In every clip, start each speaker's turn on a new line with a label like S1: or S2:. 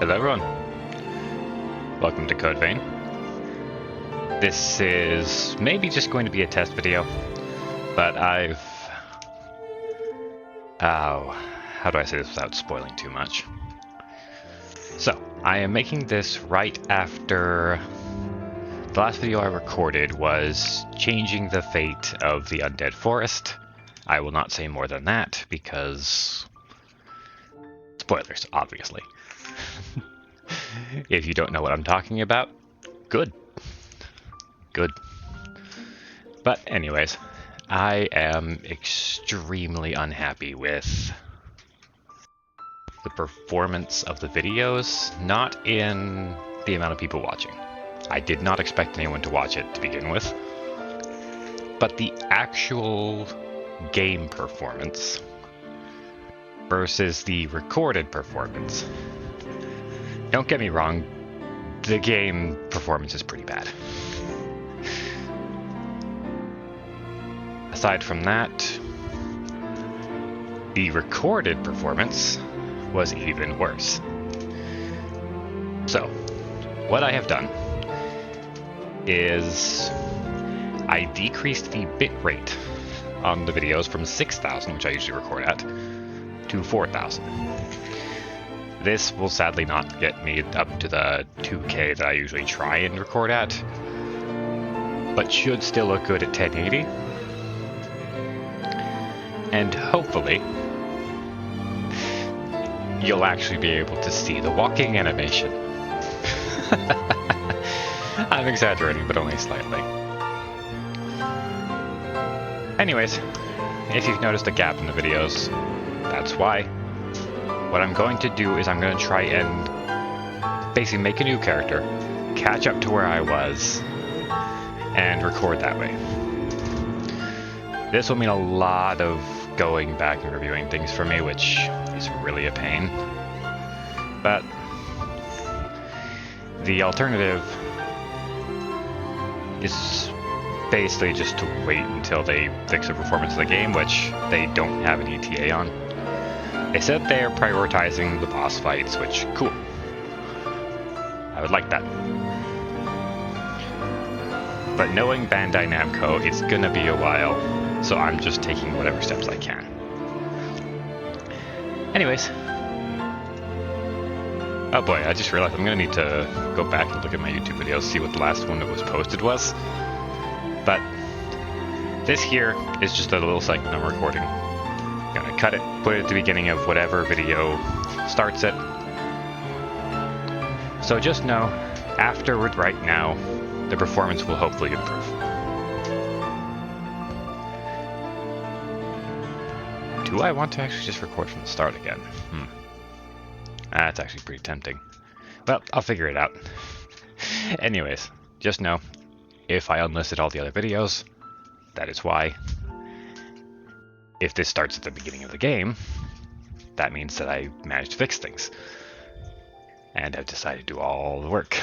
S1: Hello everyone, welcome to Code Vein. This is maybe just going to be a test video, but how do I say this without spoiling too much? So, I am making this right after the last video I recorded was changing the fate of the Undead Forest. I will not say more than that because spoilers, obviously. If you don't know what I'm talking about, good. But anyways, I am extremely unhappy with the performance of the videos, not in the amount of people watching. I did not expect anyone to watch it to begin with, but the actual game performance versus the recorded performance. Don't get me wrong, the game performance is pretty bad. Aside from that, the recorded performance was even worse. So, what I have done is I decreased the bitrate on the videos from 6,000, which I usually record at, to 4,000. This will sadly not get me up to the 2K that I usually try and record at, but should still look good at 1080. And hopefully, you'll actually be able to see the walking animation. I'm exaggerating, but only slightly. Anyways, if you've noticed a gap in the videos, that's why. What I'm going to do is I'm going to try and basically make a new character, catch up to where I was, and record that way. This will mean a lot of going back and reviewing things for me, which is really a pain. But the alternative is basically just to wait until they fix the performance of the game, which they don't have an ETA on. They said they're prioritizing the boss fights, which, cool. I would like that. But knowing Bandai Namco, it's gonna be a while, so I'm just taking whatever steps I can. Anyways. Oh boy, I just realized I'm gonna need to go back and look at my YouTube videos, see what the last one that was posted was. But this here is just a little segment I'm recording. I'm gonna cut it, put it at the beginning of whatever video starts it. So just know, afterward right now, the performance will hopefully improve. Do I want to actually just record from the start again? That's actually pretty tempting. Well, I'll figure it out. Anyways, just know, if I unlisted all the other videos, that is why. If this starts at the beginning of the game, that means that I managed to fix things. And I've decided to do all the work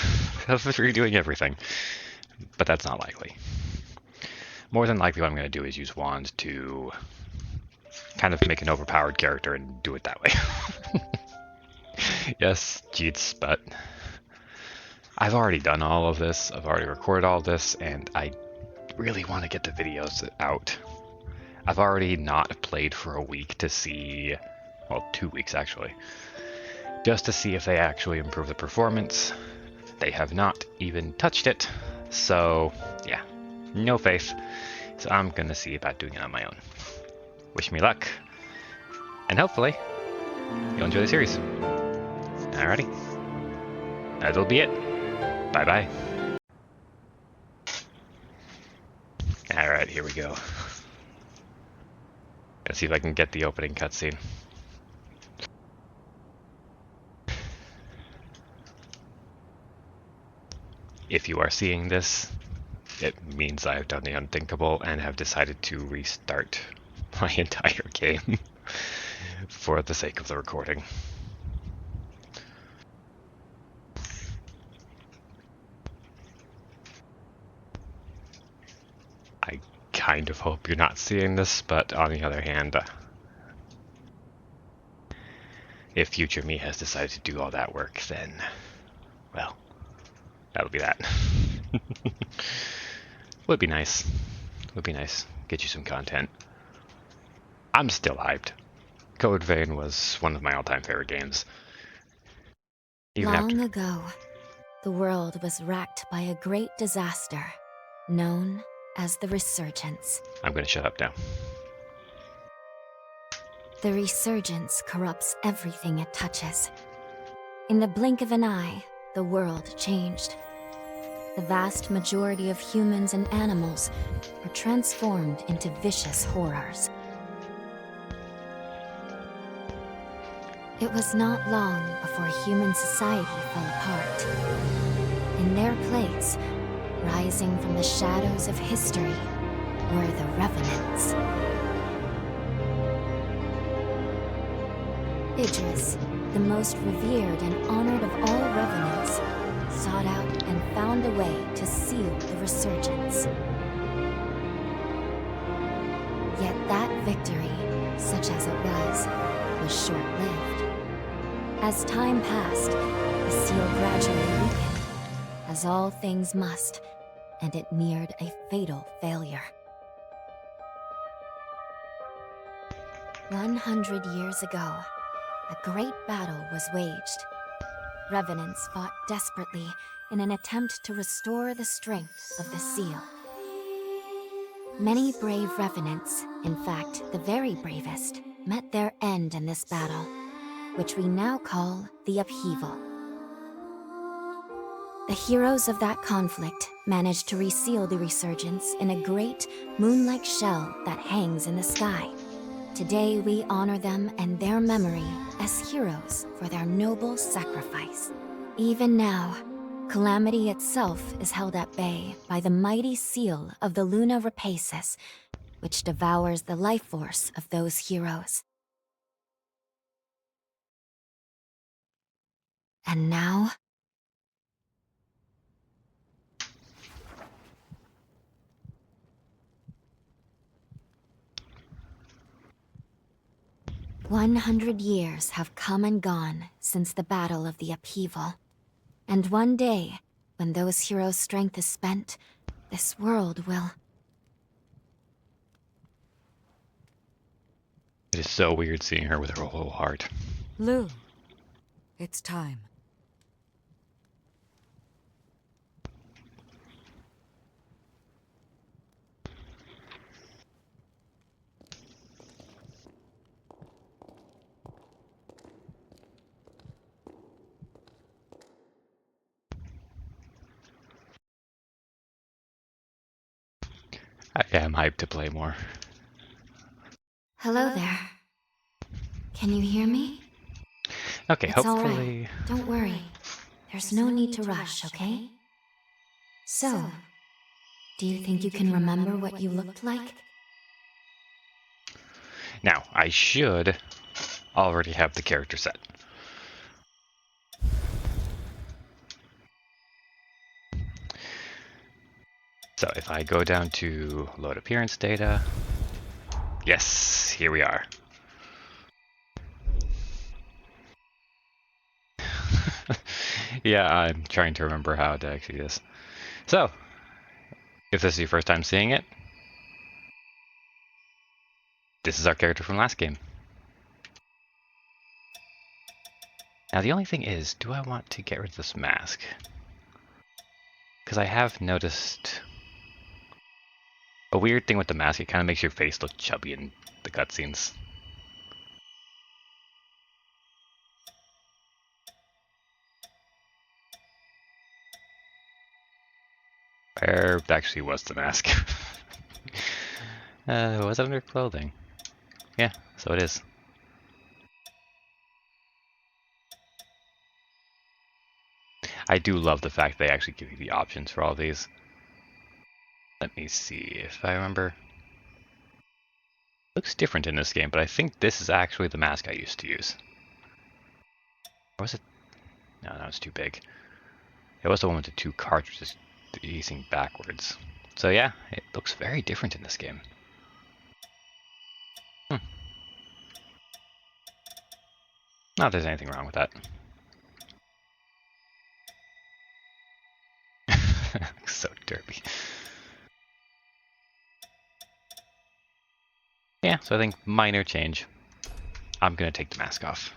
S1: of redoing everything. But that's not likely. More than likely what I'm going to do is use Wand to kind of make an overpowered character and do it that way. Yes, cheats, but I've already done all of this. I've already recorded all this, and I really want to get the videos out. I've already not played for a week to see, well, 2 weeks actually, just to see if they actually improve the performance. They have not even touched it, so yeah, no faith. So I'm gonna see about doing it on my own. Wish me luck, and hopefully you'll enjoy the series. Alrighty, that'll be it. Bye-bye. Alright, here we go. Let's see if I can get the opening cutscene. If you are seeing this, it means I've done the unthinkable and have decided to restart my entire game for the sake of the recording. I kind of hope you're not seeing this, but on the other hand, if future me has decided to do all that work, then, well, that'll be that. Would be nice. Would be nice. Get you some content. I'm still hyped. Code Vein was one of my all-time favorite games.
S2: Long ago, the world was racked by a great disaster, known as the Resurgence.
S1: I'm gonna shut up now.
S2: The Resurgence corrupts everything it touches. In the blink of an eye, the world changed. The vast majority of humans and animals were transformed into vicious horrors. It was not long before human society fell apart. In their place, rising from the shadows of history, were the Revenants. Idris, the most revered and honored of all Revenants, sought out and found a way to seal the Resurgence. Yet that victory, such as it was short-lived. As time passed, the seal gradually weakened, as all things must, and it neared a fatal failure. 100 years ago, a great battle was waged. Revenants fought desperately in an attempt to restore the strength of the seal. Many brave Revenants, in fact the very bravest, met their end in this battle, which we now call the Upheaval. The heroes of that conflict managed to reseal the Resurgence in a great, moon-like shell that hangs in the sky. Today we honor them and their memory as heroes for their noble sacrifice. Even now, Calamity itself is held at bay by the mighty seal of the Luna Rapaces, which devours the life force of those heroes. And now... "100 years have come and gone since the Battle of the Upheaval. And one day, when those heroes' strength is spent, this world will..."
S1: It is so weird seeing her with her whole heart.
S3: Lou, it's time.
S1: I am hyped to play more.
S2: Hello there. Can you hear me?
S1: Okay,
S2: It's all
S1: hopefully...
S2: right. Don't worry. There's no need to rush, okay? So, do you think you can remember what you looked like?
S1: Now, I should already have the character set. So if I go down to load appearance data, yes, here we are. Yeah, I'm trying to remember how it actually is. So, if this is your first time seeing it, this is our character from last game. Now the only thing is, do I want to get rid of this mask? Because I have noticed a weird thing with the mask, it kind of makes your face look chubby in the cutscenes. Where actually was the mask? Was it under clothing? Yeah, so it is. I do love the fact they actually give you the options for all these. Let me see if I remember. Looks different in this game, but I think this is actually the mask I used to use. Or was it? No, that was too big. It was the one with the two cartridges facing backwards. So yeah, it looks very different in this game. Not that there's anything wrong with that. So derpy. Yeah, so I think minor change. I'm gonna take the mask off.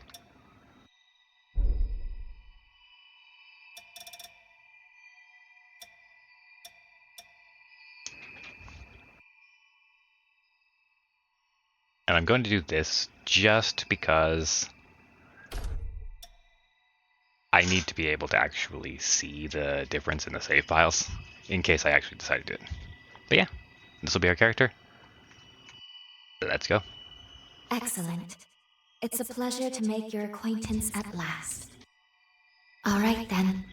S1: And I'm going to do this just because I need to be able to actually see the difference in the save files in case I actually decide to do it. But yeah, this will be our character. Let's go.
S2: Excellent. It's a pleasure to make your acquaintance at last. All right, then.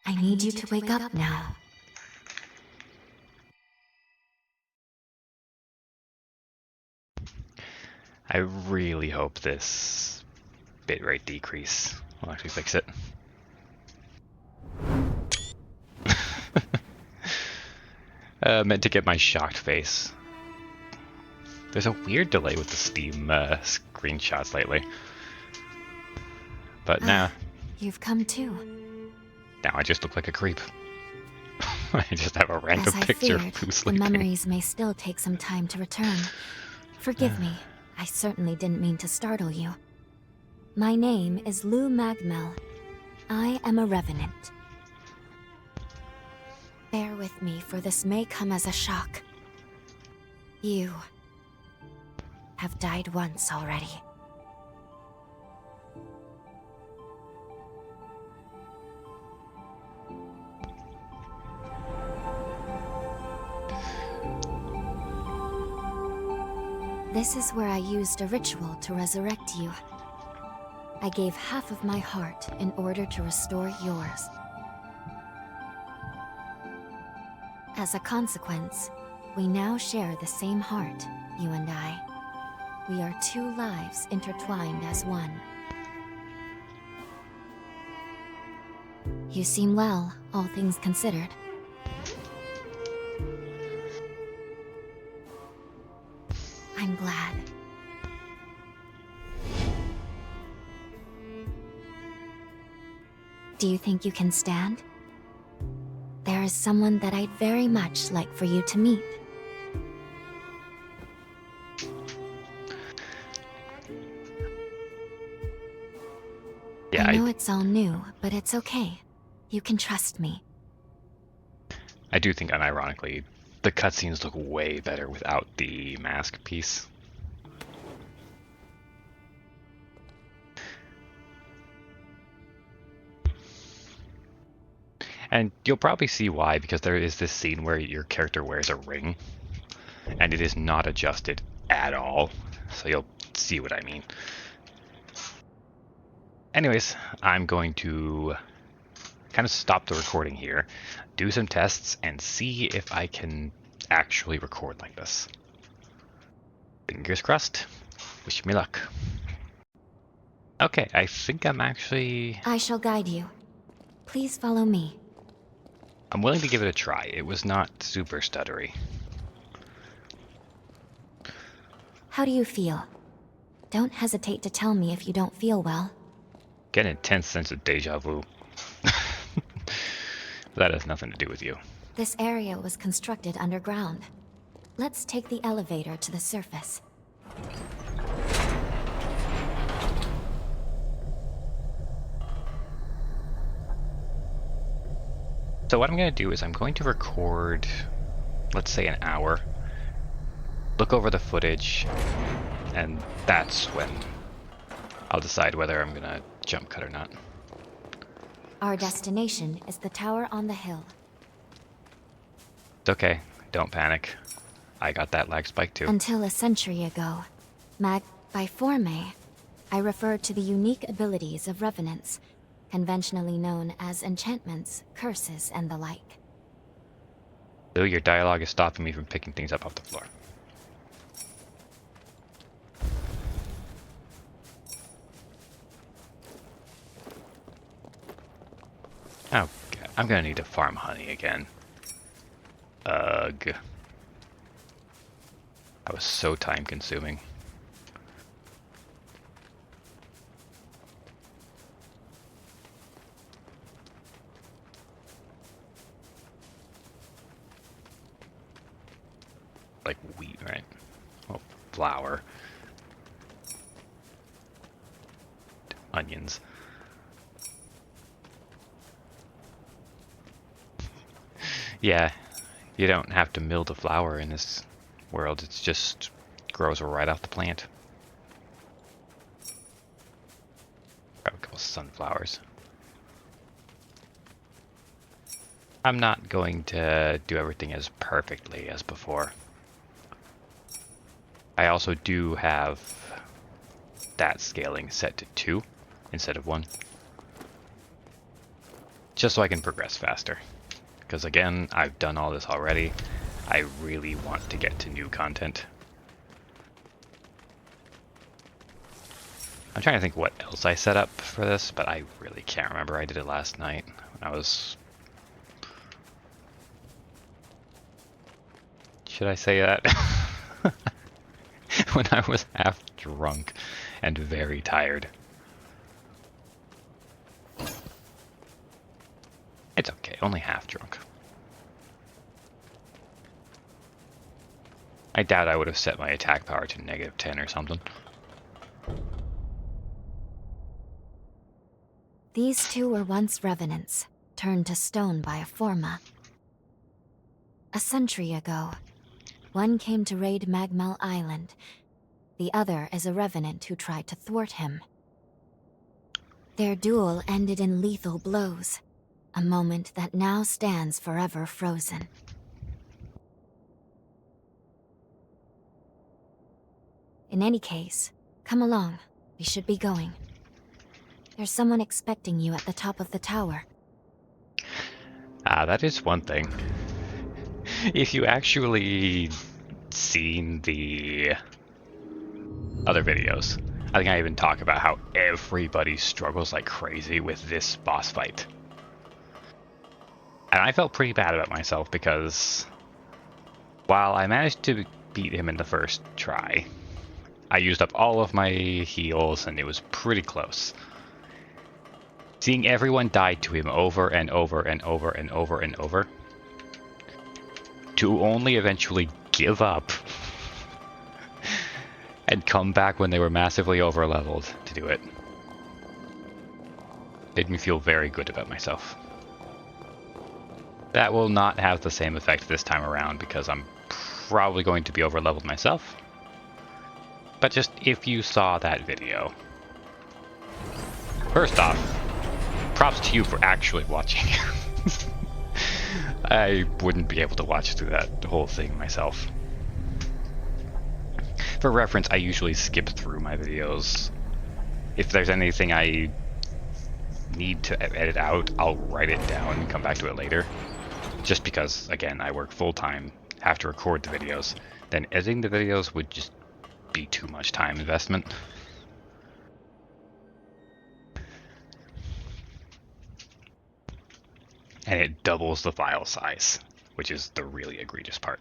S2: I need you to wake up now.
S1: I really hope this bitrate decrease will actually fix it. Meant to get my shocked face. There's a weird delay with the Steam screenshots lately. But now
S2: You've come too.
S1: I just look like a creep. I just have a random
S2: As I
S1: picture
S2: feared,
S1: of who's
S2: the
S1: sleeping.
S2: memories may still take some time to return. Forgive me, I certainly didn't mean to startle you. My name is Lou Magmel. I am a revenant. Bear with me, for this may come as a shock. You have died once already. This is where I used a ritual to resurrect you. I gave half of my heart in order to restore yours. As a consequence, we now share the same heart, you and I. We are two lives intertwined as one. You seem well, all things considered. I'm glad. Do you think you can stand? There is someone that I'd very much like for you to meet.
S1: Yeah,
S2: I know it's all new, but it's okay. You can trust me.
S1: I do think, unironically, the cutscenes look way better without the mask piece. And you'll probably see why, because there is this scene where your character wears a ring, and it is not adjusted at all. So you'll see what I mean. Anyways, I'm going to kind of stop the recording here, do some tests, and see if I can actually record like this. Fingers crossed. Wish me luck. Okay, I think I'm actually...
S2: I shall guide you. Please follow me.
S1: I'm willing to give it a try. It was not super stuttery.
S2: How do you feel? Don't hesitate to tell me if you don't feel well.
S1: Get an intense sense of deja vu. That has nothing to do with you.
S2: This area was constructed underground. Let's take the elevator to the surface.
S1: So what I'm going to do is I'm going to record, let's say, an hour, look over the footage, and that's when I'll decide whether I'm going to jump cut or not.
S2: Our destination is the tower on the hill.
S1: It's okay, don't panic. I got that lag spike too.
S2: Until a century ago, by forme, I referred to the unique abilities of revenants, conventionally known as enchantments, curses, and the like.
S1: So your dialogue is stopping me from picking things up off the floor. Oh, God. I'm gonna need to farm honey again. Ugh. That was so time consuming. Right. Oh, flour. Onions. Yeah, you don't have to mill the flour in this world. It's just grows right off the plant. Grab a couple sunflowers. I'm not going to do everything as perfectly as before. I also do have that scaling set to 2 instead of 1. Just so I can progress faster. Because again, I've done all this already. I really want to get to new content. I'm trying to think what else I set up for this, but I really can't remember. I did it last night when I was... Should I say that? When I was half drunk and very tired. It's okay, only half drunk. I doubt I would have set my attack power to -10 or something.
S2: These two were once revenants, turned to stone by a Forma. A century ago, one came to raid Magmel Island. The other is a revenant who tried to thwart him. Their duel ended in lethal blows, a moment that now stands forever frozen. In any case, come along. We should be going. There's someone expecting you at the top of the tower.
S1: Ah, that is one thing. If you actually seen the other videos, I think I even talk about how everybody struggles like crazy with this boss fight. And I felt pretty bad about myself because while I managed to beat him in the first try, I used up all of my heals and it was pretty close. Seeing everyone die to him over and over and over and over and over, to only eventually give up and come back when they were massively overleveled to do it, made me feel very good about myself. That will not have the same effect this time around because I'm probably going to be overleveled myself. But just if you saw that video, first off, props to you for actually watching. I wouldn't be able to watch through that whole thing myself. For reference, I usually skip through my videos. If there's anything I need to edit out, I'll write it down and come back to it later. Just because, again, I work full-time, have to record the videos, then editing the videos would just be too much time investment. And it doubles the file size, which is the really egregious part.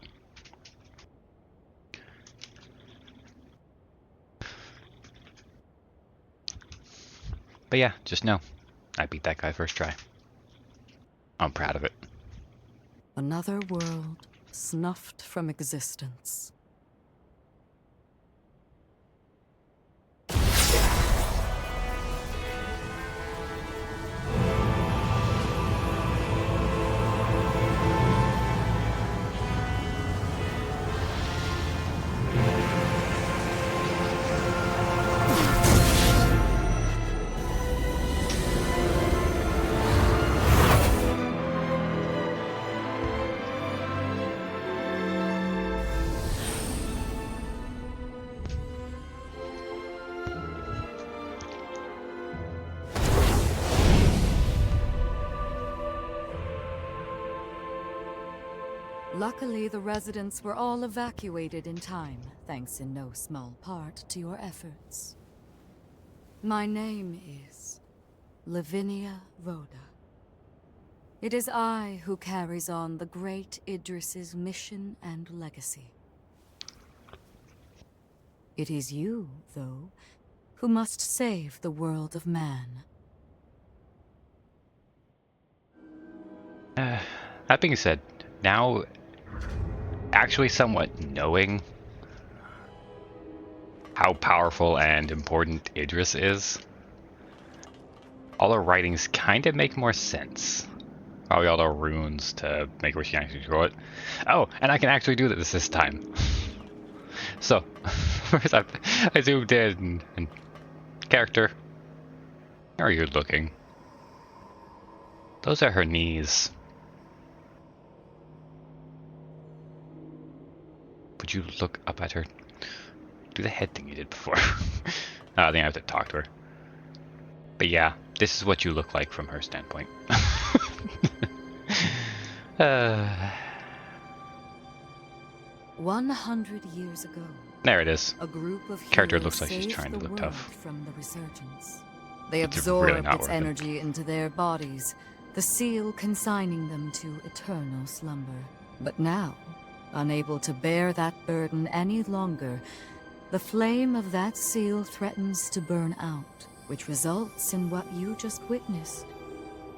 S1: But yeah, just know, I beat that guy first try. I'm proud of it.
S3: Another world snuffed from existence. Luckily, the residents were all evacuated in time, thanks in no small part to your efforts. My name is Lavinia Rhoda. It is I who carries on the great Idris's mission and legacy. It is you, though, who must save the world of man.
S1: That being said, now actually somewhat knowing how powerful and important Idris is, all the writings kind of make more sense. Probably all the runes to make where she can actually control it. Oh, and I can actually do this time. So, first I zoomed in and character. How are you looking? Those are her knees. Would you look up at her? Do the head thing you did before. I think I have to talk to her. But yeah, this is what you look like from her standpoint.
S3: 100 years ago,
S1: There it is.
S3: a group of
S1: Character
S3: heroes
S1: looks like she's
S3: saved
S1: trying to
S3: the
S1: look
S3: world
S1: tough.
S3: from the resurgence. They
S1: It's
S3: absorbed
S1: really not
S3: its
S1: worth it.
S3: energy into their bodies, the seal consigning them to eternal slumber. But now, unable to bear that burden any longer, the flame of that seal threatens to burn out, which results in what you just witnessed.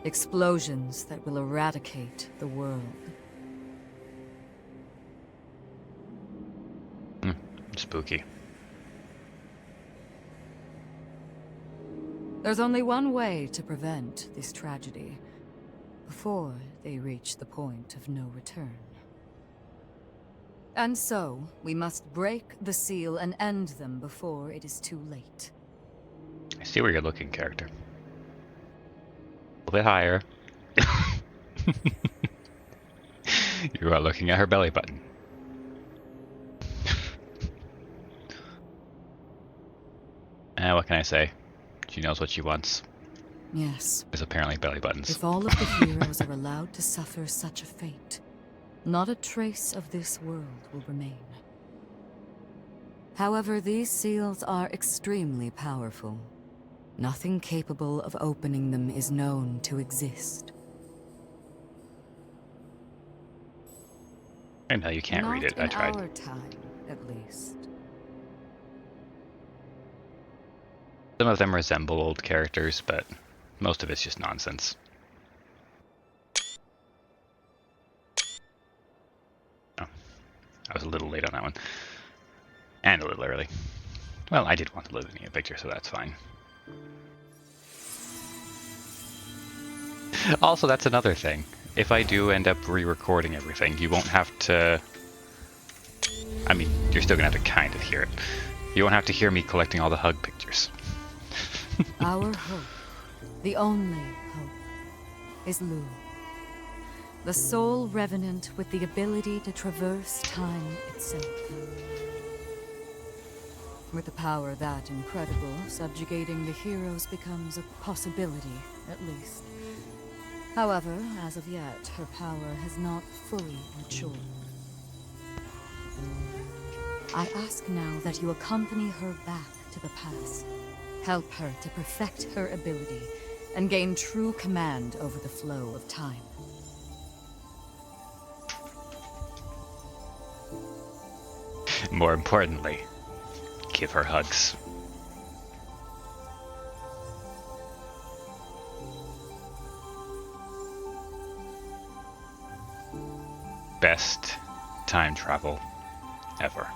S3: Explosions that will eradicate the world.
S1: Spooky.
S3: There's only one way to prevent this tragedy, before they reach the point of no return. And so, we must break the seal and end them before it is too late.
S1: I see where you're looking, character. A little bit higher. You are looking at her belly button. What can I say? She knows what she wants.
S3: Yes.
S1: Is apparently belly buttons.
S3: If all of the heroes are allowed to suffer such a fate, not a trace of this world will remain. However, these seals are extremely powerful. Nothing capable of opening them is known to exist.
S1: I know you can't read it. I tried.
S3: Not in our time, at least.
S1: Some of them resemble old characters, but most of it's just nonsense. Oh, I was a little late on that one. And a little early. Well, I did want the Livinia picture, so that's fine. Also, that's another thing. If I do end up re-recording everything, you won't have to... I mean, you're still gonna have to kind of hear it. You won't have to hear me collecting all the hug pictures.
S3: Our hope, the only hope, is Lu. The sole revenant with the ability to traverse time itself. With a power that incredible, subjugating the heroes becomes a possibility, at least. However, as of yet, her power has not fully matured. I ask now that you accompany her back to the past. Help her to perfect her ability and gain true command over the flow of time.
S1: More importantly, give her hugs. Best time travel ever.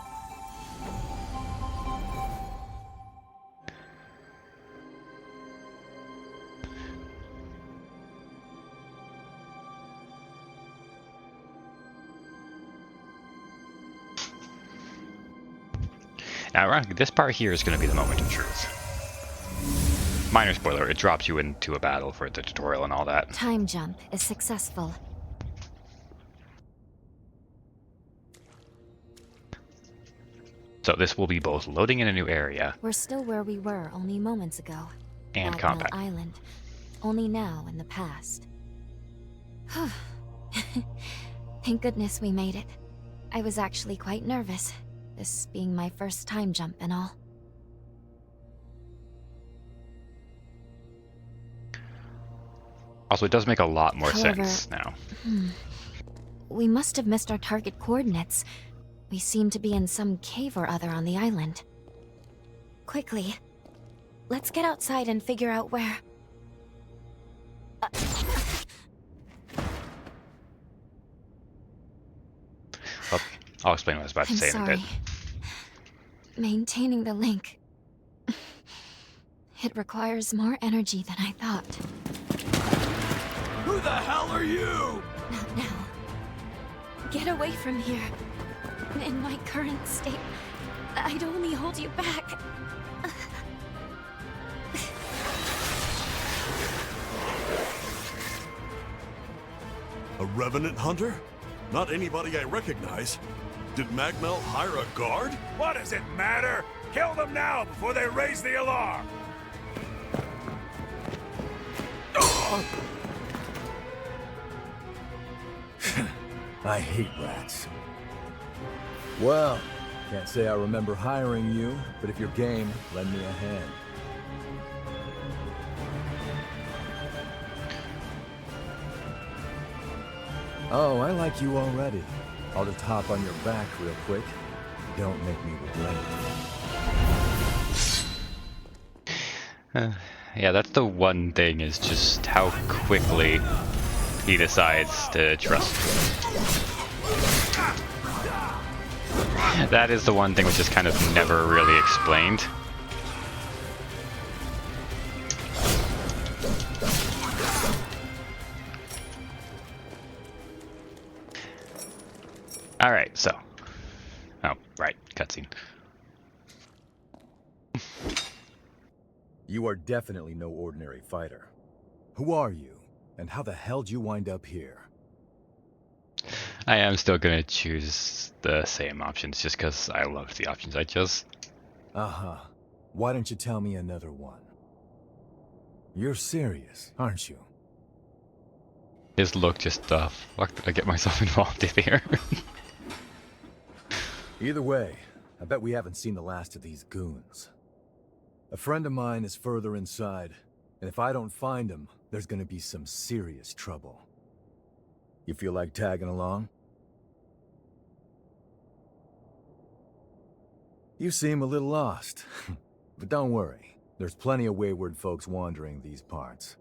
S1: Now, ironically, this part here is going to be the moment of truth. Minor spoiler, it drops you into a battle for the tutorial and all that.
S2: Time jump is successful.
S1: So this will be both loading in a new area
S2: We're still where we were only moments ago.
S1: and
S2: At
S1: combat.
S2: Mill Island. Only now in the past. Thank goodness we made it. I was actually quite nervous, this being my first time jump and all.
S1: Also, it does make a lot more
S2: However-
S1: sense now.
S2: We must have missed our target coordinates. We seem to be in some cave or other on the island. Quickly, let's get outside and figure out where...
S1: Well, I'll explain what I was about to
S2: I'm
S1: say in a
S2: sorry.
S1: bit.
S2: Maintaining the link. It requires more energy than I thought.
S4: Who the hell are you?
S2: Not now. Get away from here. In my current state, I'd only hold you back.
S4: A revenant hunter? Not anybody I recognize. Did Magmel hire a guard?
S5: What does it matter? Kill them now before they raise the alarm!
S6: I hate rats. Well, can't say I remember hiring you, but if you're game, lend me a hand. Oh, I like you already. I'll just hop on your back real quick. Don't make me regret it.
S1: Yeah, that's the one thing, is just how quickly he decides to trust you. That is the one thing which is kind of never really explained. Alright, so. Oh, right, cutscene.
S6: You are definitely no ordinary fighter. Who are you, and how the hell did you wind up here?
S1: I am still gonna choose the same options just because I loved the options I chose.
S6: Uh-huh. Why don't you tell me another one? You're serious, aren't you?
S1: His look just, fuck, did I get myself involved in here?
S6: Either way, I bet we haven't seen the last of these goons. A friend of mine is further inside, and if I don't find him, there's gonna be some serious trouble. You feel like tagging along? You seem a little lost, but don't worry. There's plenty of wayward folks wandering these parts.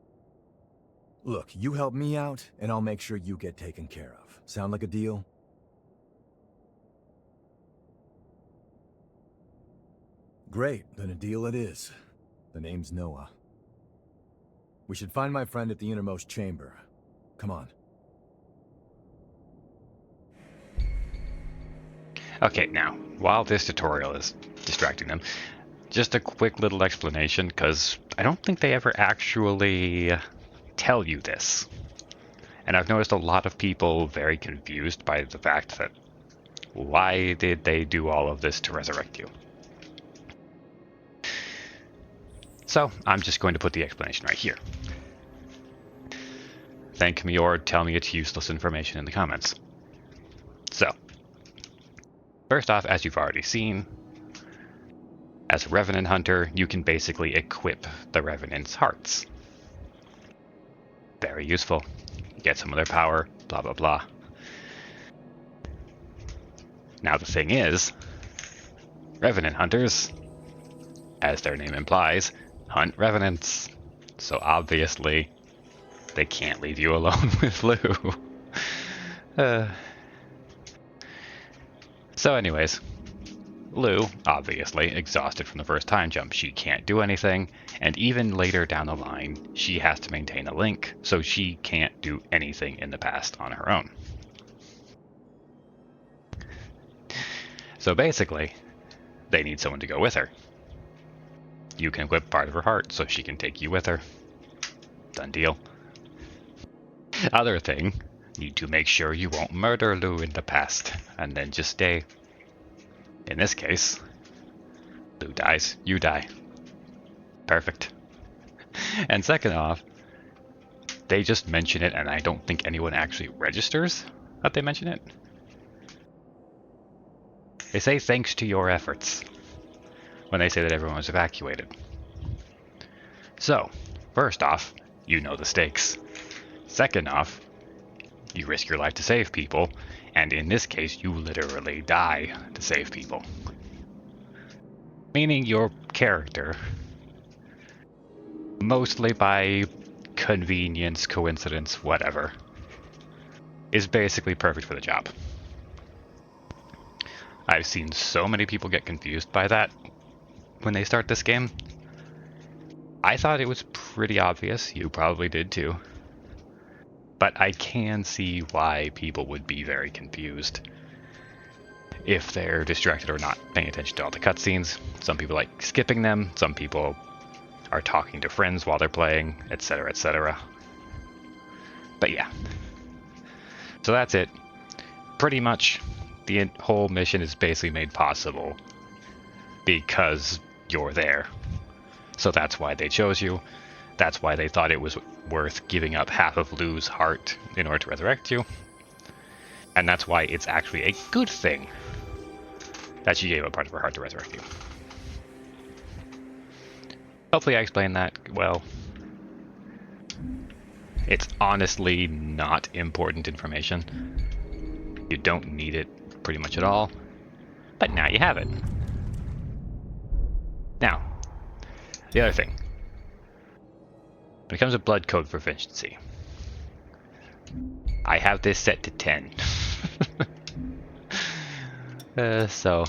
S6: Look, you help me out, and I'll make sure you get taken care of. Sound like a deal? Great, then a deal it is. The name's Noah. We should find my friend at the innermost chamber. Come on.
S1: Okay, now, while this tutorial is distracting them, just a quick little explanation, because I don't think they ever actually tell you this. And I've noticed a lot of people very confused by the fact that, why did they do all of this to resurrect you? So, I'm just going to put the explanation right here. Thank me or tell me it's useless information in the comments. So, first off, as you've already seen, as a Revenant Hunter, you can basically equip the Revenant's hearts. Very useful. You get some of their power, blah blah blah. Now the thing is, Revenant Hunters, as their name implies, hunt Revenants. So obviously, they can't leave you alone with Lou. So anyways, Lou, obviously, exhausted from the first time jump, she can't do anything, and even later down the line, she has to maintain a link, so she can't do anything in the past on her own. So basically, they need someone to go with her. You can equip part of her heart, so she can take you with her. Done deal. Other thing, need to make sure you won't murder Lou in the past, and then just stay. In this case, Lou dies, you die. Perfect. And second off, they just mention it, and I don't think anyone actually registers that they mention it. They say thanks to your efforts when they say that everyone was evacuated. So, first off, you know the stakes. Second off, you risk your life to save people, and in this case, you literally die to save people. Meaning your character, mostly by convenience, coincidence, whatever, is basically perfect for the job. I've seen so many people get confused by that when they start this game. I thought it was pretty obvious. You probably did too. But I can see why people would be very confused if they're distracted or not paying attention to all the cutscenes. Some people like skipping them. Some people are talking to friends while they're playing, etc., etc. But yeah. So that's it. Pretty much the whole mission is basically made possible because you're there. So that's why they chose you. That's why they thought it was worth giving up half of Lou's heart in order to resurrect you. And that's why it's actually a good thing that she gave up part of her heart to resurrect you. Hopefully I explained that well. It's honestly not important information. You don't need it pretty much at all. But now you have it. Now, the other thing. When it comes to blood code proficiency, I have this set to 10. So,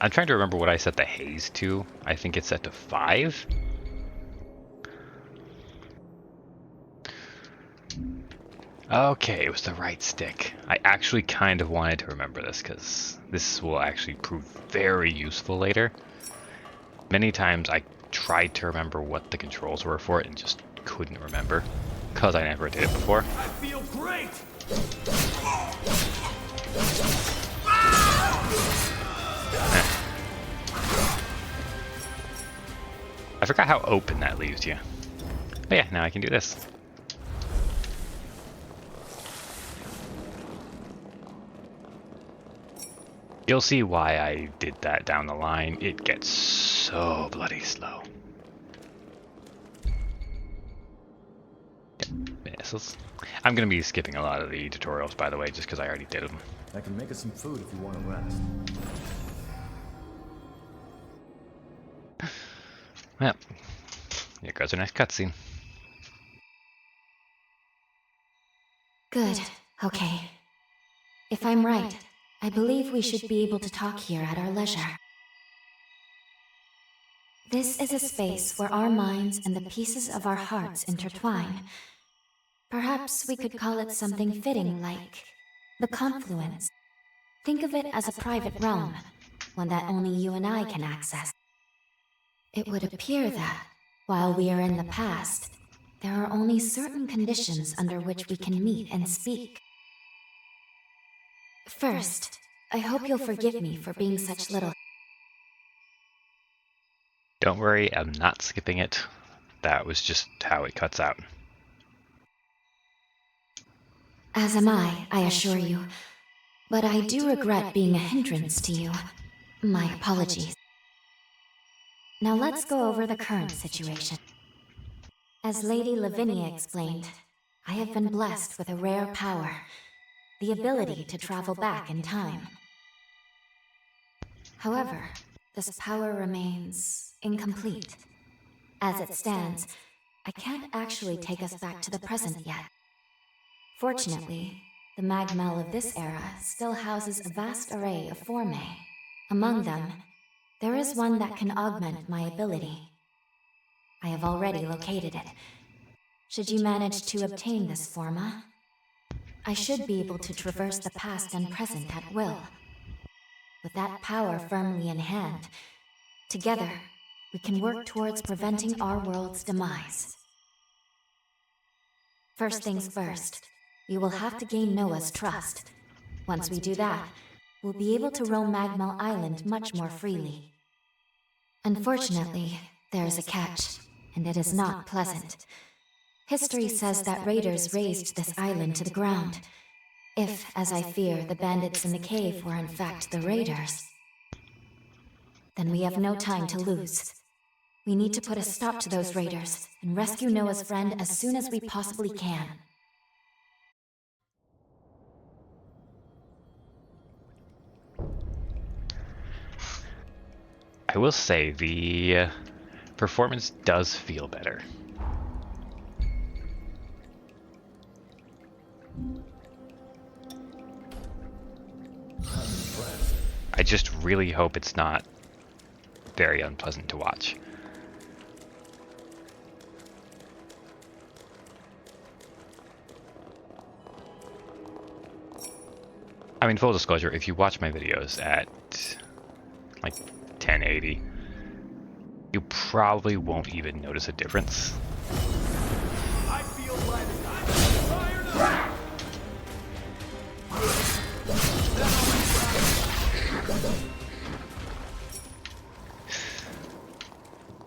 S1: I'm trying to remember what I set the haze to. I think it's set to 5. Okay, it was the right stick. I actually kind of wanted to remember this because this will actually prove very useful later. Many times I tried to remember what the controls were for it and just couldn't remember because I never did it before.
S5: I feel great!
S1: I forgot how open that leaves you. But yeah, now I can do this. You'll see why I did that down the line. It gets so bloody slow. Missiles. I'm going to be skipping a lot of the tutorials, by the way, just because I already did them.
S6: I can make us some food if you want to rest.
S1: Well, here goes our next cutscene.
S2: Good. Okay. If I'm right, I believe we should be able to talk here at our leisure. This is a space where our minds and the pieces of our hearts intertwine. Perhaps we could call it something fitting like the confluence. Think of it as a private realm, one that only you and I can access. It would appear that, while we are in the past, there are only certain conditions under which we can meet and speak. First, I hope you'll forgive me for being such little.
S1: Don't worry, I'm not skipping it. That was just how it cuts out.
S2: As am I assure you. But I do regret being a hindrance to you. My apologies. Now let's go over the current situation. As Lady Lavinia explained, I have been blessed with a rare power, the ability to travel back in time. However, this power remains incomplete. As it stands, I can't actually take us back to the present yet. Fortunately, the Magmel of this era still houses a vast array of formae. Among them, there is one that can augment my ability. I have already located it. Should you manage to obtain this forma, I should be able to traverse the past and present at will. With that power firmly in hand, together, we can work towards preventing our world's demise. First things first, we will have to gain Noah's trust. Once we do that, we'll be able to roam Magmel Island much more freely. Unfortunately, there is a catch, and it is not pleasant. History says that raiders razed this island to the ground. If, as I fear, the bandits in the cave were in fact the raiders, then we have no time to lose. We need to put a stop to those raiders and rescue Noah's friend as soon as we possibly can.
S1: I will say the performance does feel better. I just really hope it's not very unpleasant to watch. I mean, full disclosure, if you watch my videos at like 1080, you probably won't even notice a difference.
S5: I feel like I'm fired up.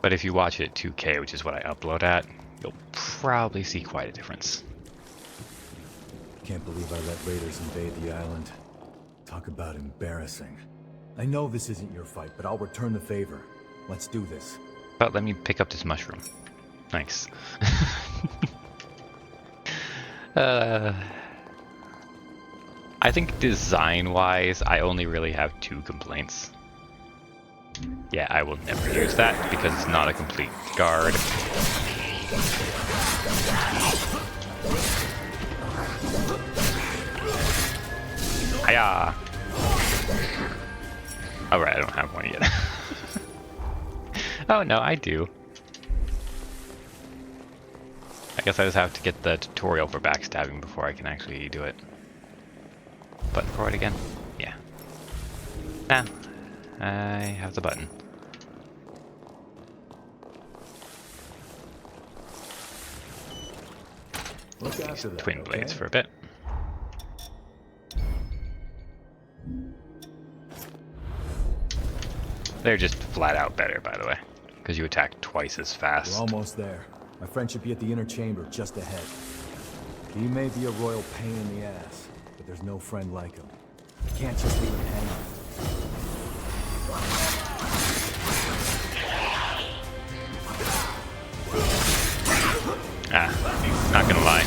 S1: But if you watch it at 2K, which is what I upload at, you'll probably see quite a difference.
S6: Can't believe I let raiders invade the island. Talk about embarrassing. I know this isn't your fight, but I'll return the favor. Let's do this.
S1: But let me pick up this mushroom. Nice. I think design-wise, I only really have 2 complaints. Yeah, I will never use that because it's not a complete guard. Hiya! Oh right, I don't have one yet. Oh no, I do. I guess I just have to get the tutorial for backstabbing before I can actually do it. Button for it again? Yeah. Now, I have the button.
S6: Look
S1: Use
S6: after that,
S1: twin blades
S6: okay?
S1: for a bit. They're just flat out better, by the way, because you attack twice as
S6: We're
S1: fast.
S6: almost there. My friend should be at the inner chamber just ahead. He may be a royal pain in the ass, but there's no friend like him. I can't just leave him hanging.
S1: Ah, not gonna lie.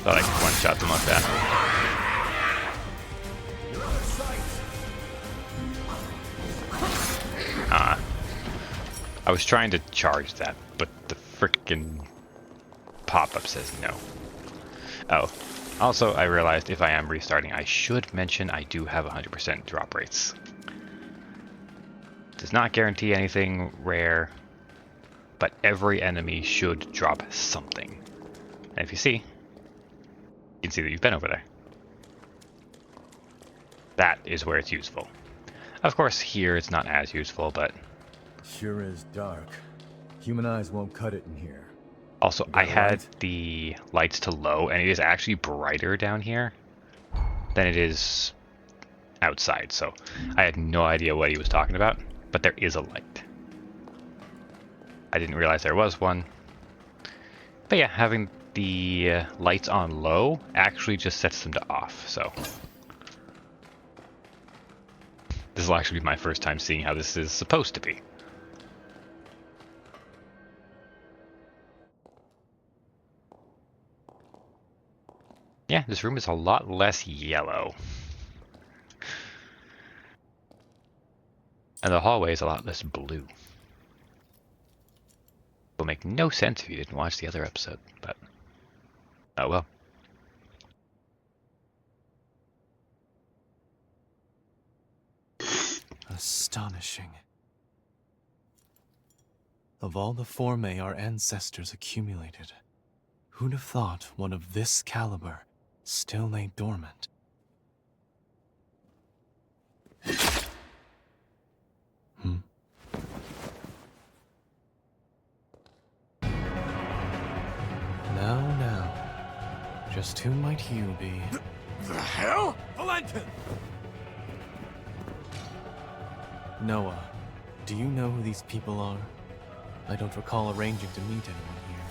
S1: Thought I could one-shot them like that. Ah. I was trying to charge that, but the frickin' pop-up says no. Oh. Also, I realized if I am restarting, I should mention I do have 100% drop rates. Does not guarantee anything rare, but every enemy should drop something. And if you see, you can see that you've been over there. That is where it's useful. Of course, here it's not as useful, but...
S6: Sure is dark. Human eyes won't cut it in here.
S1: Also,
S6: You got
S1: I had
S6: light?
S1: the lights to low, and it is actually brighter down here than it is outside, so I had no idea what he was talking about, but there is a light. I didn't realize there was one. But yeah, having the lights on low actually just sets them to off, so... This will actually be my first time seeing how this is supposed to be. Yeah, this room is a lot less yellow. And the hallway is a lot less blue. Will make no sense if you didn't watch the other episode, but oh well.
S7: Astonishing. Of all the formae our ancestors accumulated, who'd have thought one of this caliber still lay dormant? Now, just who might you be?
S5: The hell? Valentin!
S7: Noah, do you know who these people are? I don't recall arranging to meet anyone here.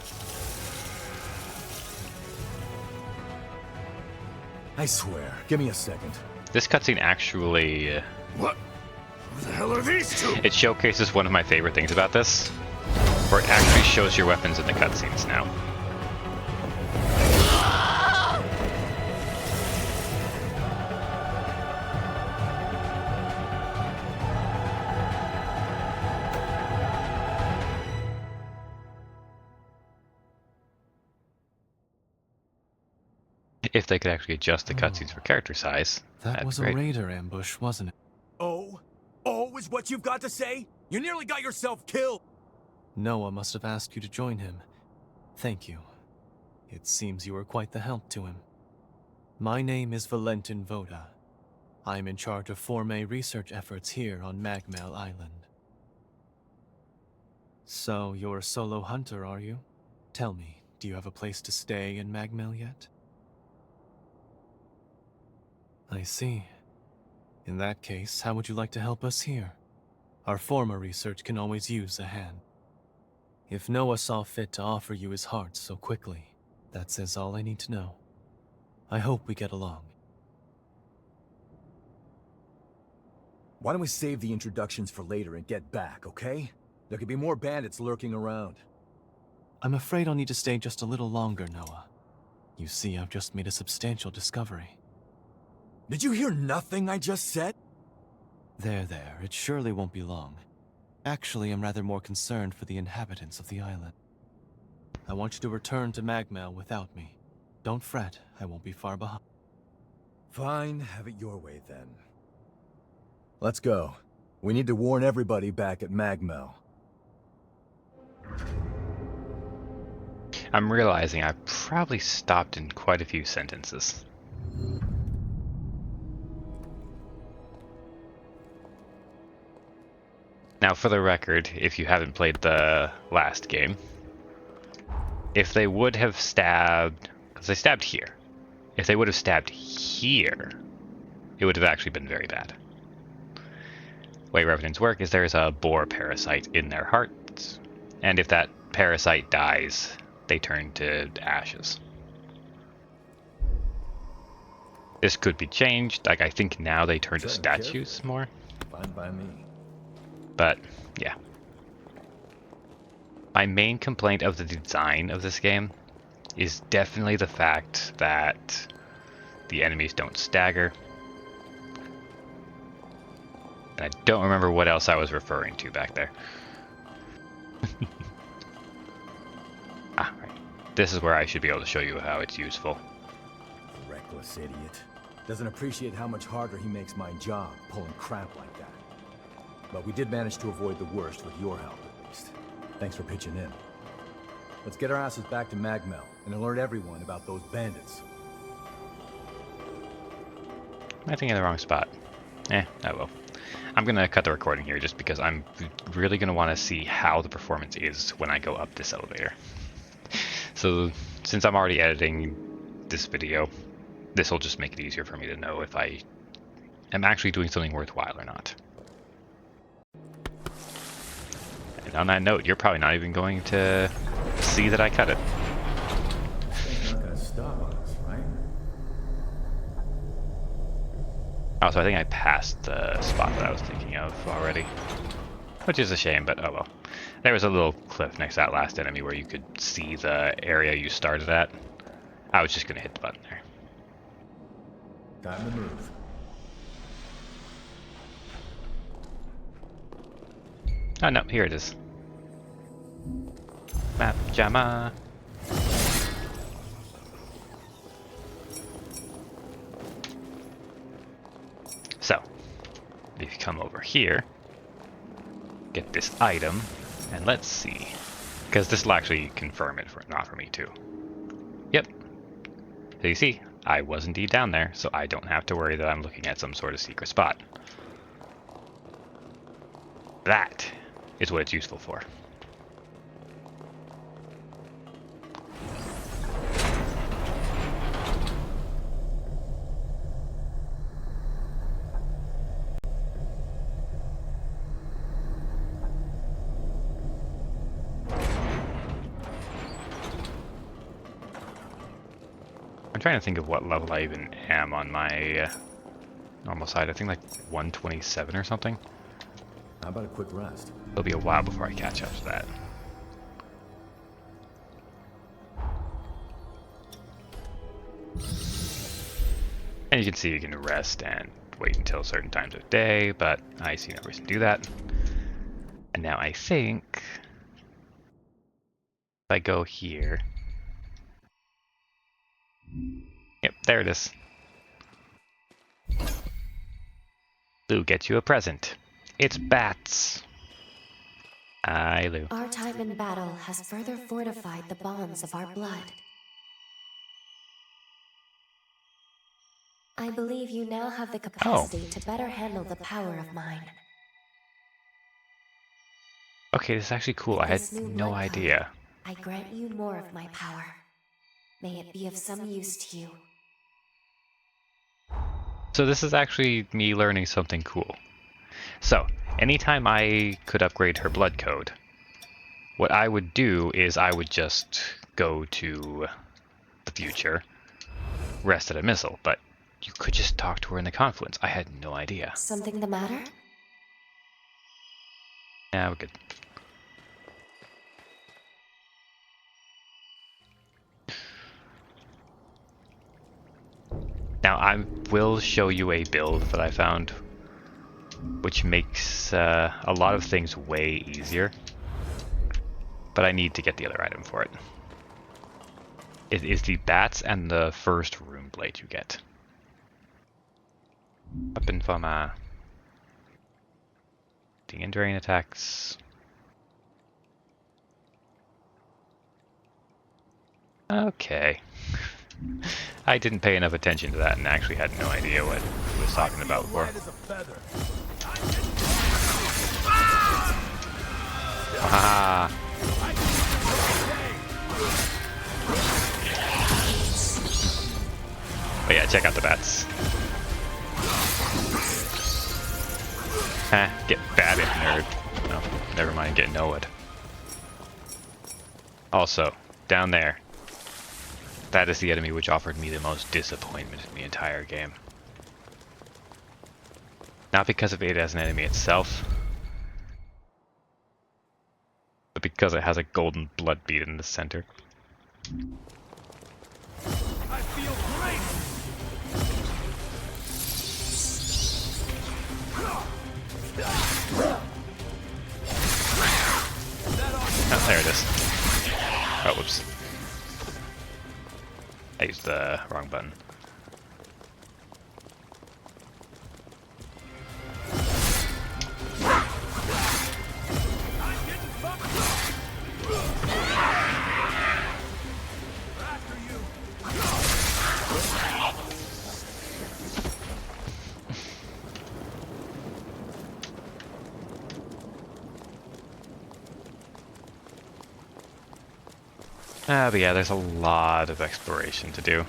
S6: I swear. Give me a second.
S1: This cutscene actually,
S5: What? Who the hell are these two?
S1: it showcases one of my favorite things about this, where it actually shows your weapons in the cutscenes now. If they could actually adjust the cutscenes for character size,
S7: That
S1: that'd
S7: was
S1: be
S7: a
S1: great.
S7: raider ambush, wasn't it?
S6: is what you've got to say? You nearly got yourself killed!
S7: Noah must have asked you to join him. Thank you. It seems you were quite the help to him. My name is Valentin Voda. I'm in charge of Forme research efforts here on Magmel Island. So, you're a solo hunter, are you? Tell me, do you have a place to stay in Magmel yet? I see. In that case, how would you like to help us here? Our former research can always use a hand. If Noah saw fit to offer you his heart so quickly, that says all I need to know. I hope we get along.
S6: Why don't we save the introductions for later and get back, okay? There could be more bandits lurking around.
S7: I'm afraid I'll need to stay just a little longer, Noah. You see, I've just made a substantial discovery.
S6: Did you hear nothing I just said?
S7: There, it surely won't be long. Actually, I'm rather more concerned for the inhabitants of the island. I want you to return to Magmel without me. Don't fret, I won't be far behind.
S6: Fine, have it your way then. Let's go. We need to warn everybody back at Magmel.
S1: I'm realizing I probably stopped in quite a few sentences. Now, for the record, if you haven't played the last game, if they would have stabbed, because they stabbed here, if they would have stabbed here, it would have actually been very bad. The way Revenants work is there's a boar parasite in their hearts, and if that parasite dies, they turn to ashes. This could be changed, like I think now they turn to statues more.
S6: Fine by me.
S1: But, yeah. My main complaint of the design of this game is definitely the fact that the enemies don't stagger. And I don't remember what else I was referring to back there. Right. This is where I should be able to show you how it's useful.
S6: Reckless idiot. Doesn't appreciate how much harder he makes my job, pulling crap like that. But we did manage to avoid the worst with your help, at least. Thanks for pitching in. Let's get our asses back to Magmel and alert everyone about those bandits.
S1: I think in the wrong spot. Oh well. I'm gonna cut the recording here just because I'm really gonna want to see how the performance is when I go up this elevator. So, since I'm already editing this video, this will just make it easier for me to know if I am actually doing something worthwhile or not. And on that note, you're probably not even going to see that I cut it.
S6: They're not gonna stop us, right?
S1: Also, I think I passed the spot that I was thinking of already. Which is a shame, but oh well. There was a little cliff next to that last enemy where you could see the area you started at. I was just going to hit the button there.
S6: Time to move.
S1: Oh no, here it is. Map Jama. So, if you come over here, get this item, and let's see. Because this will actually confirm it, not for me too. Yep. So you see, I was indeed down there, so I don't have to worry that I'm looking at some sort of secret spot. That is what it's useful for. I'm trying to think of what level I even am on my normal side. I think like 127 or something.
S6: How about a quick rest?
S1: It'll be a while before I catch up to that. And you can see you can rest and wait until certain times of day, but I see no reason to do that. And now I think if I go here, yep, there it is. Blue gets you a present. It's bats. Aye, Lou.
S2: Our time in battle has further fortified the bonds of our blood. I believe you now have the capacity to better handle the power of mine.
S1: Okay, this is actually cool. I had
S2: This new
S1: no
S2: blood
S1: idea.
S2: code, I grant you more of my power. May it be of some use to you.
S1: So this is actually me learning something cool. So, anytime I could upgrade her blood code, what I would do is I would just go to the future, rest at a missile, but you could just talk to her in the confluence. I had no idea.
S2: Something the matter?
S1: Yeah, we're good. Now, I will show you a build that I found, which makes a lot of things way easier. But I need to get the other item for it. It is the bats and the first rune blade you get. Weapon from the and drain attacks. Okay. I didn't pay enough attention to that and actually had no idea what he was talking about before. Ah. But yeah, check out the bats. Get batted, nerd. No, never mind, get Noed. Also, down there. That is the enemy which offered me the most disappointment in the entire game. Not because of it as an enemy itself, but because it has a golden blood bead in the center.
S5: I feel great!
S1: Oh, there it is. Oh, whoops. I used the wrong button. But yeah, there's a lot of exploration to do.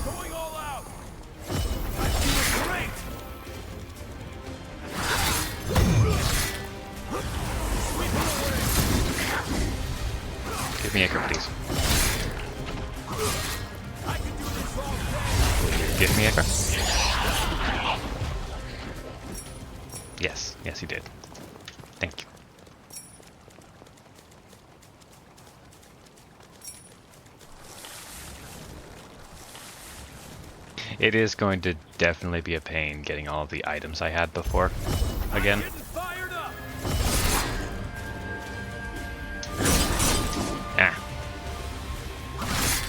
S5: Going all out! I feel great!
S1: Give me Icar, please.
S5: I can do this all day!
S1: Give me Icar. Yes, yes he did. Thank you. It is going to definitely be a pain getting all of the items I had before again.
S5: Getting fired up!
S1: Ah.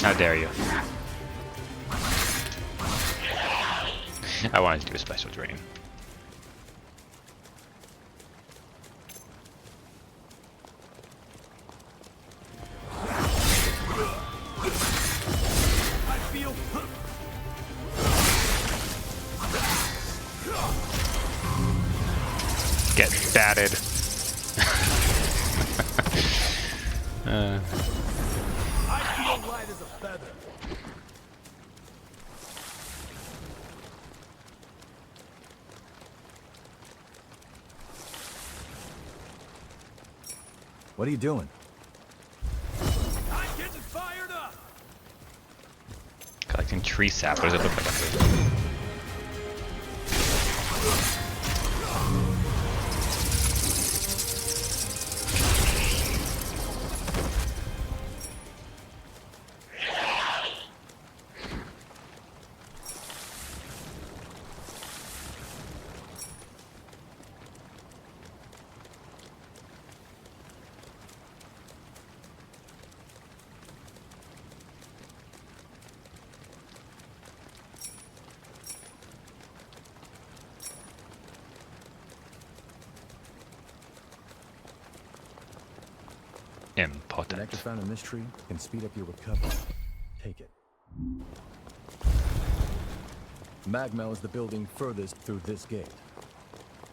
S1: How dare you. I wanted to do a special drain.
S5: I feel...
S1: Get batted.
S5: I feel light as a feather.
S6: What are you doing?
S5: I'm getting fired up!
S1: Collecting tree sap. What does it look like?
S6: The
S1: Impotent.
S6: nectar found in this tree can speed up your recovery. Take it. Magmel is the building furthest through this gate.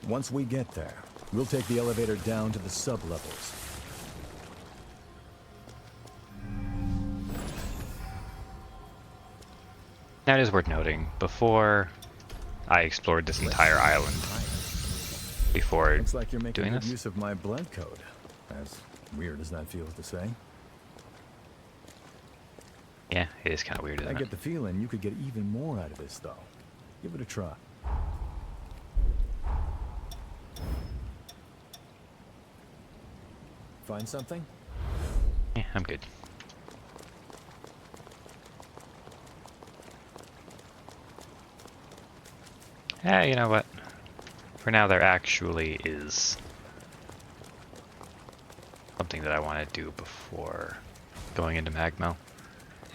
S6: Once we get there, we'll take the elevator down to the sub-levels.
S1: Now it is worth noting, before I explored this entire island, before
S6: Looks like you're making
S1: doing
S6: good
S1: this,
S6: use of my blood code. As weird as that feels to say.
S1: yeah, it is kind of weird,
S6: I
S1: isn't
S6: get
S1: it?
S6: the feeling you could get even more out of this, though. Give it a try. Find something?
S1: Yeah, I'm good. Yeah, you know what? For now, there actually is something that I want to do before going into Magmel.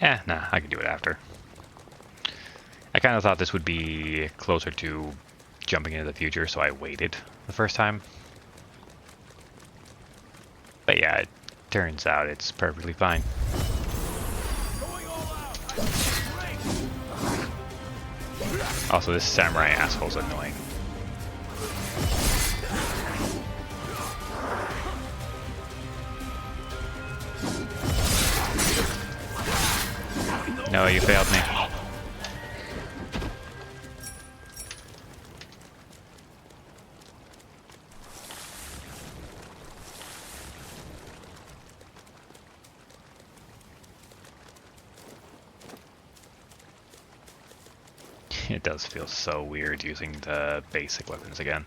S1: Yeah, nah, I can do it after. I kind of thought this would be closer to jumping into the future, so I waited the first time. But yeah, it turns out it's perfectly fine.
S5: Going all out. I great.
S1: Also, this samurai asshole's annoying. No, you failed me. It does feel so weird using the basic weapons again.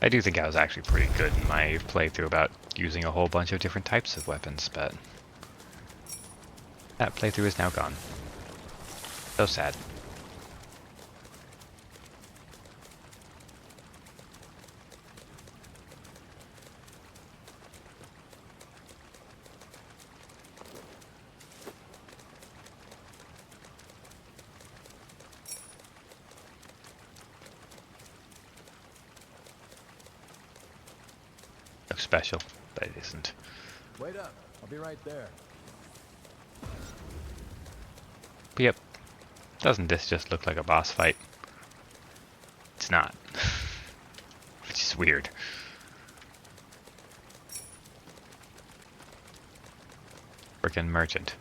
S1: I do think I was actually pretty good in my playthrough about using a whole bunch of different types of weapons, but that playthrough is now gone. So sad. Looks special, but it isn't.
S6: Wait up. I'll be right there.
S1: But yep, doesn't this just look like a boss fight? It's not. Which is weird. Frickin' merchant.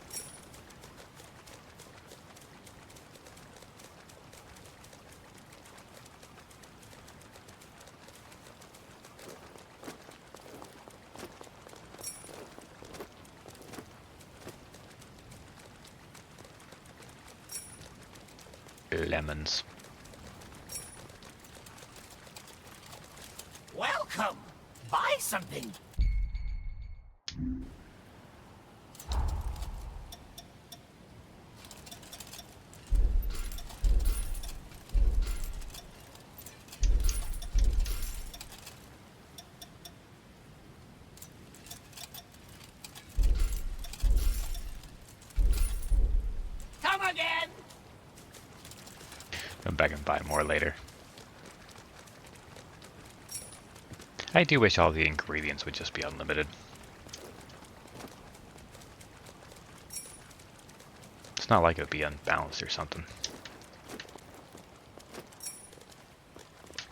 S1: Lemons.
S5: Welcome. Buy something. Come again.
S1: Come back and buy more later. I do wish all the ingredients would just be unlimited. It's not like it would be unbalanced or something.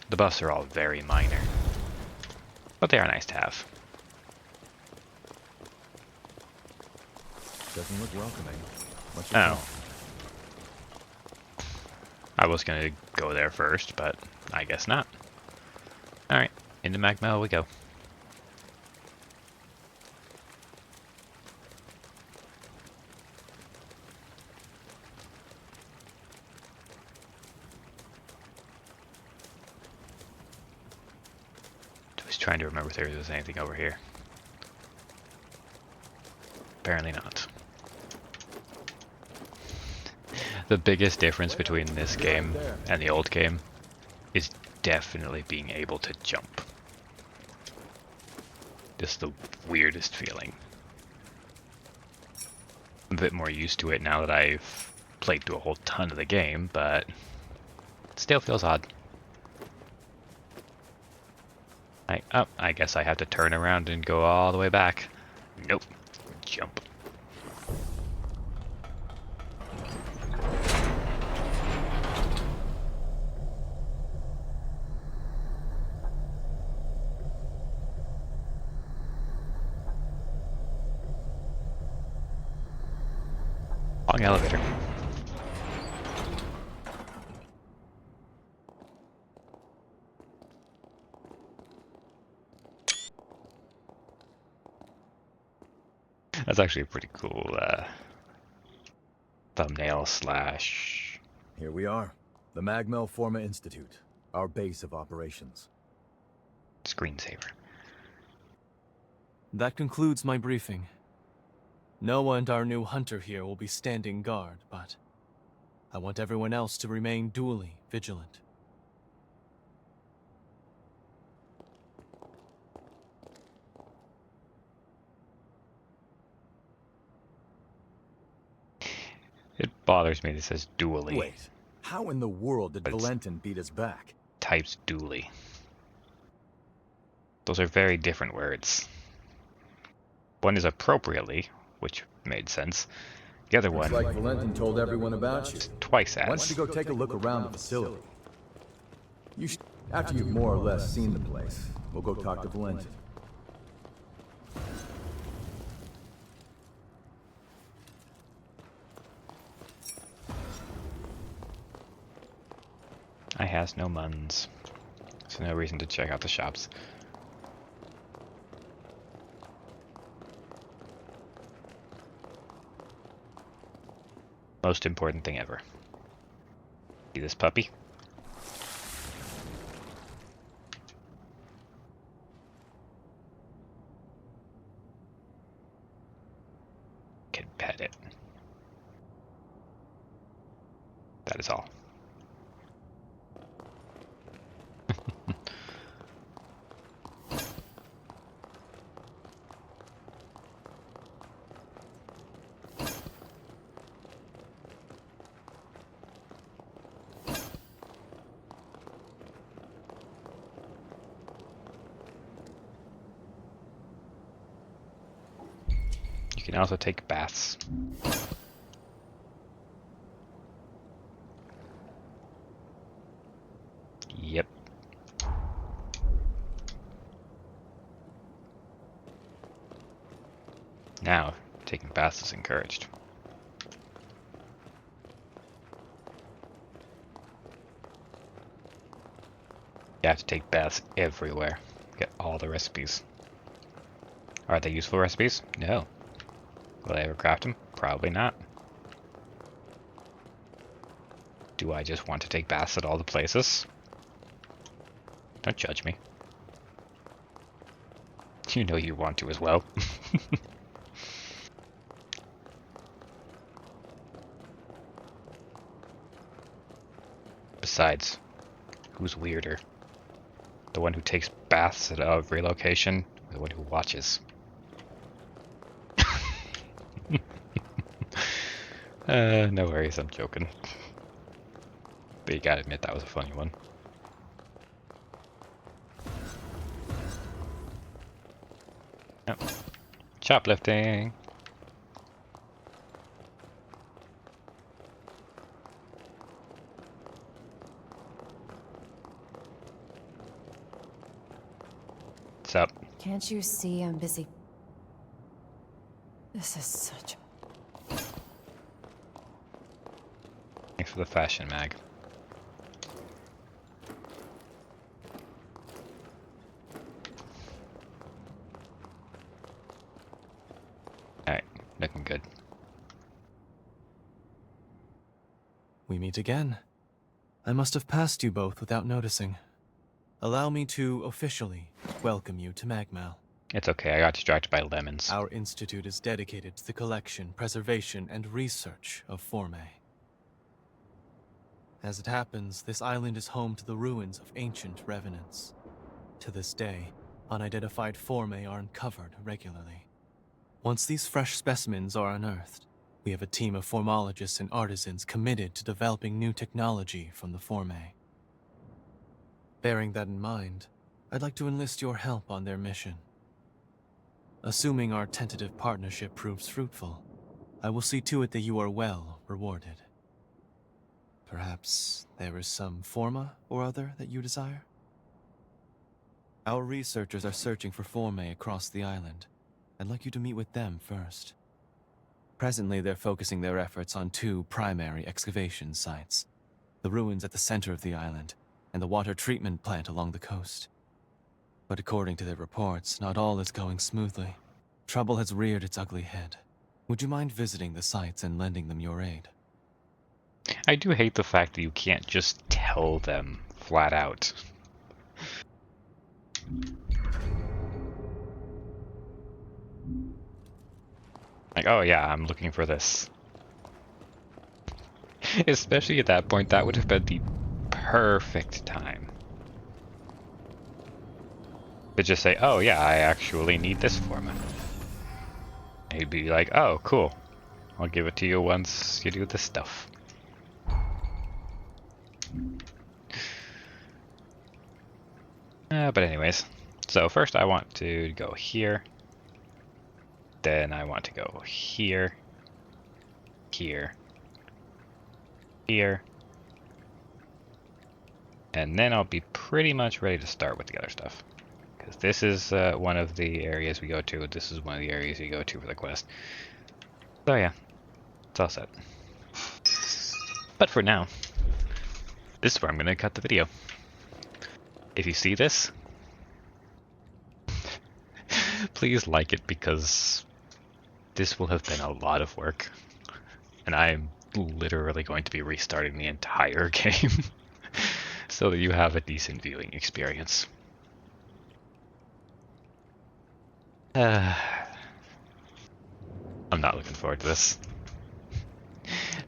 S1: The buffs are all very minor, but they are nice to have.
S6: Doesn't look welcoming. What's your
S1: Oh.
S6: plan?
S1: I was gonna go there first, but I guess not. Alright, into Magmel we go. Just trying to remember if there was anything over here. Apparently not. The biggest difference between this game and the old game is definitely being able to jump. Just the weirdest feeling. I'm a bit more used to it now that I've played through a whole ton of the game, but it still feels odd. I guess I have to turn around and go all the way back. Nope. Jump. Long elevator. That's actually a pretty cool thumbnail slash...
S6: Here we are. The Magmel Forma Institute. Our base of operations.
S1: screensaver.
S7: That concludes my briefing. Noah and our new hunter here will be standing guard, but I want everyone else to remain duly vigilant.
S1: It bothers me that it says dually.
S6: Wait, how in the world did Valentin beat us back?
S1: Types dually. Those are very different words. One is appropriately, which made sense. The other one...
S6: Looks like Valentin told everyone about you.
S1: Twice
S6: Why don't
S1: as.
S6: you go take a look around the facility? After you've more or less seen the place, we'll go talk to Valentin.
S1: I has no muns. So no reason to check out the shops. Most important thing ever. See this puppy? Can pet it. That is all. You can also take baths. Yep. Now, taking baths is encouraged. You have to take baths everywhere. Get all the recipes. Are they useful recipes? No. Will I ever craft them? Probably not. Do I just want to take baths at all the places? Don't judge me. You know you want to as well. Besides, who's weirder? The one who takes baths at every location, or the one who watches? No worries, I'm joking. But you gotta admit that was a funny one. Yep. Shoplifting! What's up?
S3: Can't you see I'm busy? This is such...
S1: Thanks for the fashion mag. Alright, looking good.
S7: We meet again. I must have passed you both without noticing. Allow me to officially welcome you to Magmal.
S1: It's okay, I got distracted by lemons.
S7: Our institute is dedicated to the collection, preservation, and research of Formae. As it happens, this island is home to the ruins of ancient revenants. To this day, unidentified Formae are uncovered regularly. Once these fresh specimens are unearthed, We have a team of formologists and artisans committed to developing new technology from the Formae. Bearing that in mind, I'd like to enlist your help on their mission. Assuming our tentative partnership proves fruitful, I will see to it that you are well rewarded. Perhaps there is some forma or other that you desire? Our researchers are searching for Formae across the island. I'd like you to meet with them first. Presently, they're focusing their efforts on 2 primary excavation sites. The ruins at the center of the island, and the water treatment plant along the coast. But according to their reports, not all is going smoothly. Trouble has reared its ugly head. Would you mind visiting the sites and lending them your aid?
S1: I do hate the fact that you can't just tell them flat out. Like, oh yeah, I'm looking for this. Especially at that point, that would have been the perfect time to just say, oh yeah, I actually need this format. He'd be like, oh, cool. I'll give it to you once you do this stuff. But anyways, so first I want to go here. Then I want to go here, here, here. And then I'll be pretty much ready to start with the other stuff. Because this is one of the areas we go to. This is one of the areas you go to for the quest. So yeah, it's all set. But for now, this is where I'm going to cut the video. If you see this, please like it, because this will have been a lot of work. And I'm literally going to be restarting the entire game so that you have a decent viewing experience. I'm not looking forward to this.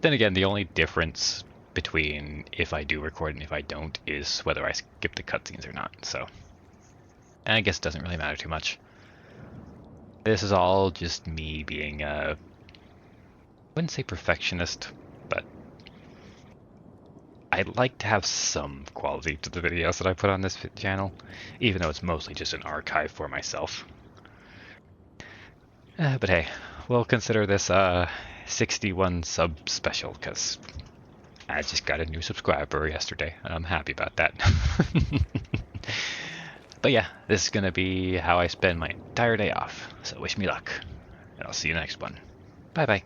S1: Then again, the only difference between if I do record and if I don't is whether I skip the cutscenes or not, so I guess it doesn't really matter too much. This is all just me being I wouldn't say perfectionist, but I'd like to have some quality to the videos that I put on this channel, even though it's mostly just an archive for myself. But hey, we'll consider this 61 sub special, because I just got a new subscriber yesterday, and I'm happy about that. But yeah, this is going to be how I spend my entire day off, so wish me luck, and I'll see you next one. Bye bye.